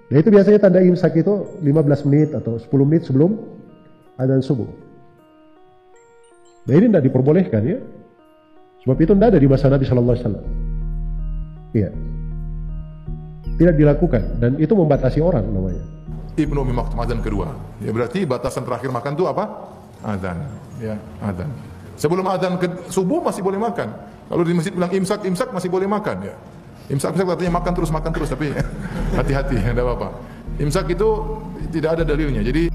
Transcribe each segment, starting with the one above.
Nah itu biasanya tanda imsak itu 15 menit atau 10 menit sebelum adzan subuh. Nah ini tidak diperbolehkan ya. Sebab itu tidak ada di masa Nabi Shallallahu Alaihi Wasallam. Iya. Tidak dilakukan dan itu membatasi orang namanya. Ibnu Umi Maktum adzan kedua. Ya berarti batasan terakhir makan itu apa? Adzan. Ya, adzan. Sebelum adzan subuh masih boleh makan. Kalau di masjid bilang imsak, imsak masih boleh makan ya. Imsak artinya makan terus tapi hati-hati, tidak apa-apa. Imsak itu tidak ada dalilnya. Jadi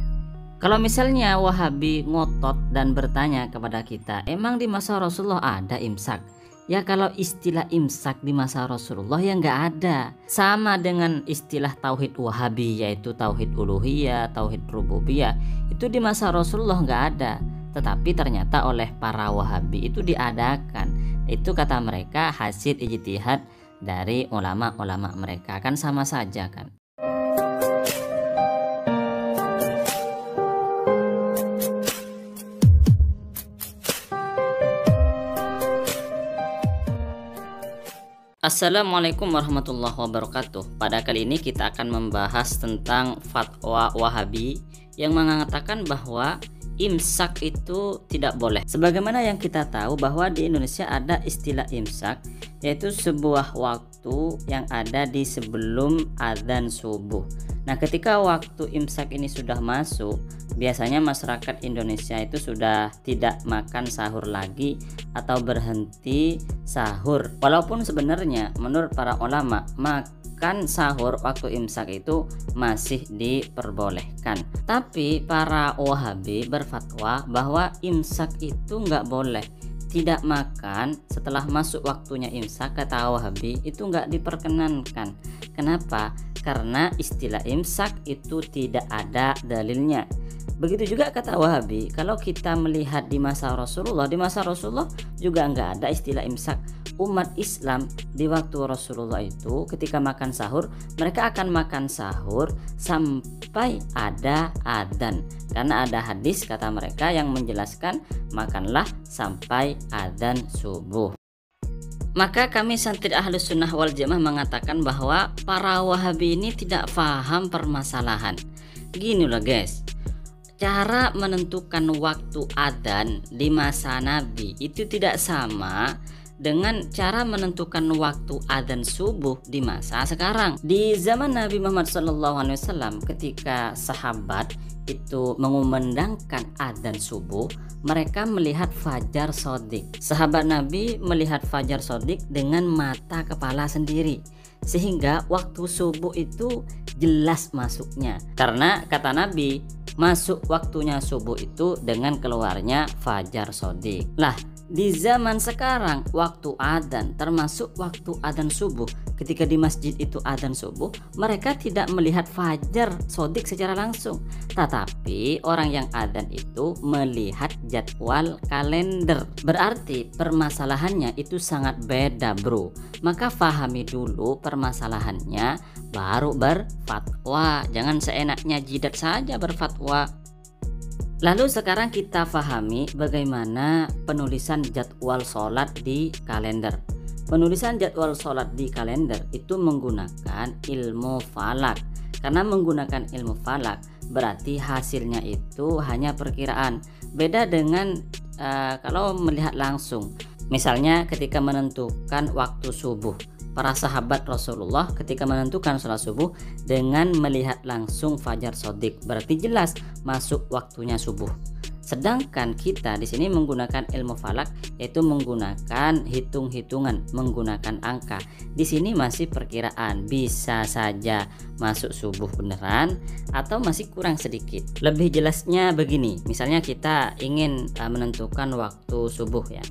kalau misalnya Wahabi ngotot dan bertanya kepada kita, emang di masa Rasulullah ada imsak? Ya kalau istilah imsak di masa Rasulullah ya nggak ada. Sama dengan istilah tauhid Wahabi yaitu tauhid uluhiyah, tauhid rububiyah. Itu di masa Rasulullah nggak ada. Tetapi ternyata oleh para Wahabi itu diadakan. Itu kata mereka hasil ijtihad dari ulama-ulama mereka, kan sama saja kan. Assalamualaikum warahmatullahi wabarakatuh. Pada kali ini kita akan membahas tentang fatwa Wahabi yang mengatakan bahwa imsak itu tidak boleh. Sebagaimana yang kita tahu bahwa di Indonesia ada istilah imsak, yaitu sebuah waktu yang ada di sebelum adzan subuh. Nah, ketika waktu imsak ini sudah masuk, biasanya masyarakat Indonesia itu sudah tidak makan sahur lagi atau berhenti sahur. Walaupun sebenarnya menurut para ulama makan sahur waktu imsak itu masih diperbolehkan. Tapi para Wahabi berfatwa bahwa imsak itu nggak boleh. Tidak makan setelah masuk waktunya imsak, kata Wahabi, itu nggak diperkenankan. Kenapa? Karena istilah imsak itu tidak ada dalilnya. Begitu juga kata Wahabi, kalau kita melihat di masa Rasulullah juga nggak ada istilah imsak. Umat Islam di waktu Rasulullah itu ketika makan sahur, mereka akan makan sahur sampai ada adzan. Karena ada hadis kata mereka yang menjelaskan makanlah sampai adzan subuh. Maka kami santri Ahlus Sunnah wal Jamaah mengatakan bahwa para Wahabi ini tidak paham permasalahan. Gini loh guys, cara menentukan waktu adzan di masa Nabi itu tidak sama dengan cara menentukan waktu adzan subuh di masa sekarang. Di zaman Nabi Muhammad SAW, ketika sahabat itu mengumandangkan adzan subuh, mereka melihat fajar sodik. Sahabat Nabi melihat fajar sodik dengan mata kepala sendiri, sehingga waktu subuh itu jelas masuknya. Karena kata Nabi, masuk waktunya subuh itu dengan keluarnya fajar sodik. Lah, di zaman sekarang waktu adzan termasuk waktu adzan subuh, ketika di masjid itu adzan subuh, mereka tidak melihat fajar sodik secara langsung, tetapi orang yang adzan itu melihat jadwal kalender. Berarti permasalahannya itu sangat beda bro. Maka fahami dulu permasalahannya baru berfatwa. Jangan seenaknya jidat saja berfatwa. Lalu sekarang kita pahami bagaimana penulisan jadwal sholat di kalender. Penulisan jadwal sholat di kalender itu menggunakan ilmu falak. Karena menggunakan ilmu falak berarti hasilnya itu hanya perkiraan. Beda dengan kalau melihat langsung. Misalnya ketika menentukan waktu subuh, para sahabat Rasulullah ketika menentukan sholat subuh dengan melihat langsung fajar sodik, berarti jelas masuk waktunya subuh. Sedangkan kita di sini menggunakan ilmu falak, yaitu menggunakan hitung-hitungan, menggunakan angka. Di sini masih perkiraan, bisa saja masuk subuh beneran atau masih kurang sedikit. Lebih jelasnya begini, misalnya kita ingin menentukan waktu subuh ya,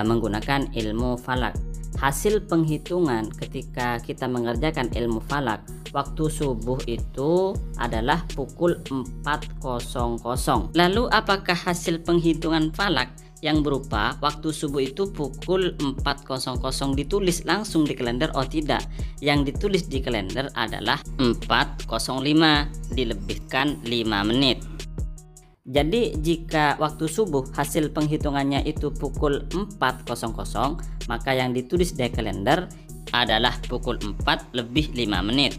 menggunakan ilmu falak. Hasil penghitungan ketika kita mengerjakan ilmu falak, waktu subuh itu adalah pukul 4.00. Lalu apakah hasil penghitungan falak yang berupa waktu subuh itu pukul 4.00 ditulis langsung di kalender? Oh tidak, yang ditulis di kalender adalah 4.05 dilebihkan 5 menit. Jadi jika waktu subuh hasil penghitungannya itu pukul 4.00, maka yang ditulis di kalender adalah pukul 4 lebih 5 menit.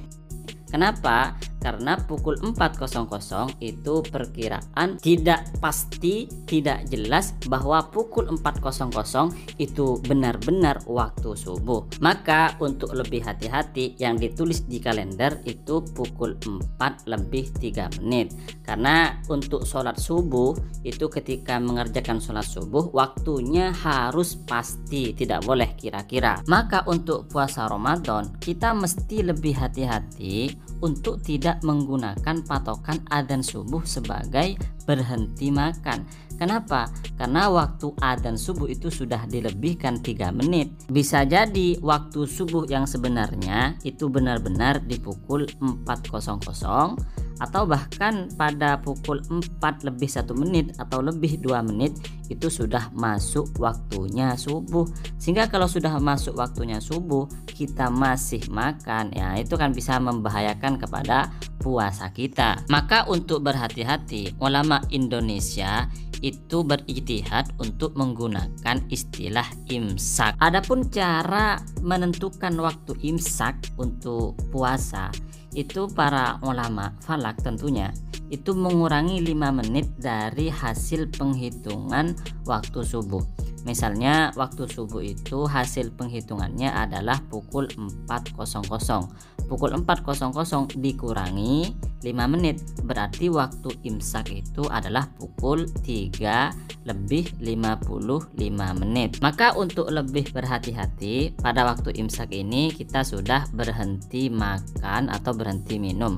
Kenapa? Karena pukul 4.00 itu perkiraan tidak pasti, tidak jelas bahwa pukul 4.00 itu benar-benar waktu subuh. Maka untuk lebih hati-hati, yang ditulis di kalender itu pukul 4:03. Karena untuk sholat subuh itu ketika mengerjakan sholat subuh waktunya harus pasti, tidak boleh kira-kira. Maka untuk puasa Ramadan kita mesti lebih hati-hati untuk tidak menggunakan patokan adzan subuh sebagai berhenti makan. Kenapa? Karena waktu adzan subuh itu sudah dilebihkan 3 menit. Bisa jadi waktu subuh yang sebenarnya itu benar-benar di pukul 4.00 atau bahkan pada pukul 4:01 atau lebih 2 menit itu sudah masuk waktunya subuh. Sehingga kalau sudah masuk waktunya subuh kita masih makan, ya itu kan bisa membahayakan kepada puasa kita. Maka untuk berhati-hati, ulama Indonesia itu berijtihad untuk menggunakan istilah imsak. Adapun cara menentukan waktu imsak untuk puasa itu para ulama falak tentunya itu mengurangi 5 menit dari hasil penghitungan waktu subuh. Misalnya waktu subuh itu hasil penghitungannya adalah pukul 4.00. Pukul 4.00 dikurangi 5 menit berarti waktu imsak itu adalah pukul 3:55. Maka untuk lebih berhati-hati pada waktu imsak ini kita sudah berhenti makan atau berhenti minum.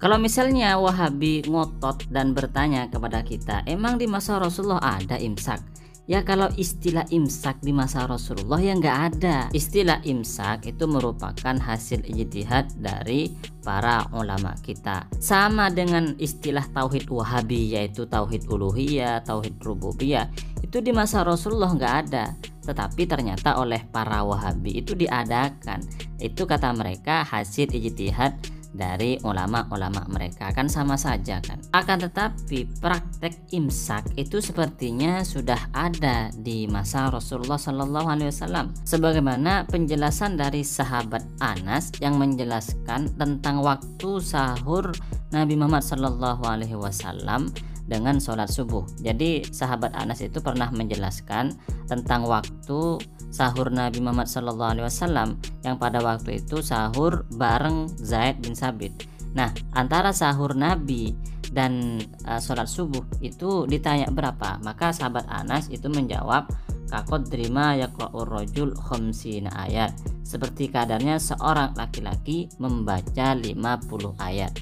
Kalau misalnya Wahabi ngotot dan bertanya kepada kita, emang di masa Rasulullah ada imsak? Ya kalau istilah imsak di masa Rasulullah ya nggak ada. Istilah imsak itu merupakan hasil ijtihad dari para ulama kita. Sama dengan istilah tauhid Wahabi yaitu tauhid uluhiyah, tauhid rububiyah. Itu di masa Rasulullah nggak ada. Tetapi ternyata oleh para Wahabi itu diadakan. Itu kata mereka hasil ijtihad dari ulama-ulama mereka, kan sama saja kan. Akan tetapi praktek imsak itu sepertinya sudah ada di masa Rasulullah SAW. Sebagaimana penjelasan dari sahabat Anas yang menjelaskan tentang waktu sahur Nabi Muhammad SAW dengan sholat subuh. Jadi sahabat Anas itu pernah menjelaskan tentang waktu sahur Nabi Muhammad SAW yang pada waktu itu sahur bareng Zaid bin Sabit. Nah, antara sahur Nabi dan sholat subuh itu ditanya berapa, maka sahabat Anas itu menjawab kaqadri ma yaqra'ur rajul khamsina ayat, seperti kadarnya seorang laki-laki membaca 50 ayat.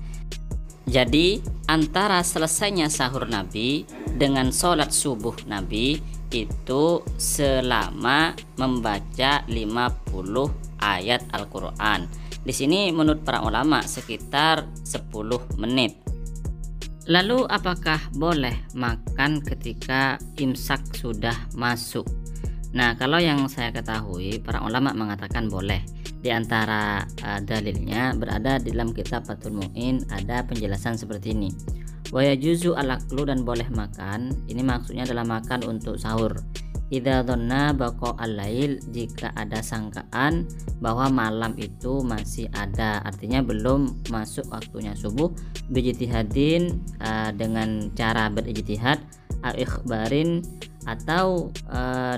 Jadi antara selesainya sahur Nabi dengan sholat subuh Nabi itu selama membaca 50 ayat Al-Quran. Di sini menurut para ulama sekitar 10 menit. Lalu apakah boleh makan ketika imsak sudah masuk? Nah, kalau yang saya ketahui para ulama mengatakan boleh. Di antara dalilnya berada di dalam kitab Fathul Mu'in, ada penjelasan seperti ini. Wa yajuzu al-aklu, dan boleh makan. Ini maksudnya adalah makan untuk sahur. Idza dhanna baqa al-lail, jika ada sangkaan bahwa malam itu masih ada, artinya belum masuk waktunya subuh, bijtihadin, dengan cara berijtihad, ikhbarin, atau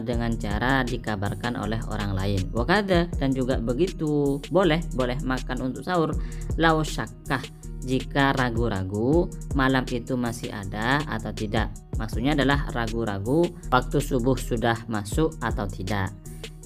dengan cara dikabarkan oleh orang lain. Wakada, dan juga begitu boleh makan untuk sahur lau syakkah, jika ragu-ragu malam itu masih ada atau tidak. Maksudnya adalah ragu-ragu waktu subuh sudah masuk atau tidak.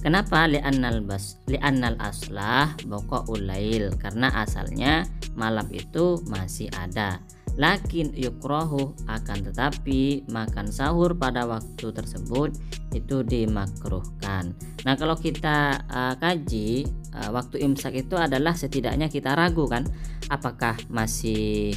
Kenapa? Li'annal aslah baqa'ul lail, karena asalnya malam itu masih ada. Lakin yukrahu, akan tetapi makan sahur pada waktu tersebut itu dimakruhkan. Nah, kalau kita kaji waktu imsak itu adalah setidaknya kita ragu kan, apakah masih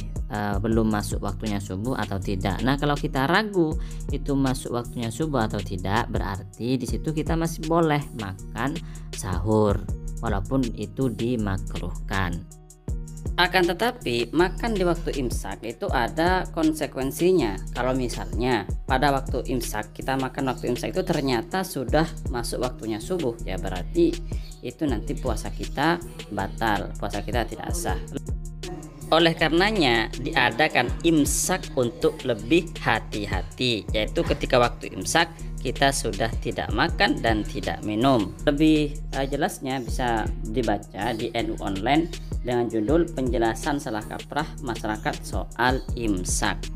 belum masuk waktunya subuh atau tidak. Nah, kalau kita ragu itu masuk waktunya subuh atau tidak, berarti di situ kita masih boleh makan sahur walaupun itu dimakruhkan. Akan tetapi makan di waktu imsak itu ada konsekuensinya. Kalau misalnya pada waktu imsak kita makan waktu imsak itu ternyata sudah masuk waktunya subuh, ya berarti itu nanti puasa kita batal, puasa kita tidak sah. Oleh karenanya diadakan imsak untuk lebih hati-hati, yaitu ketika waktu imsak kita sudah tidak makan dan tidak minum. Lebih jelasnya bisa dibaca di NU Online dengan judul penjelasan salah kaprah masyarakat soal imsak.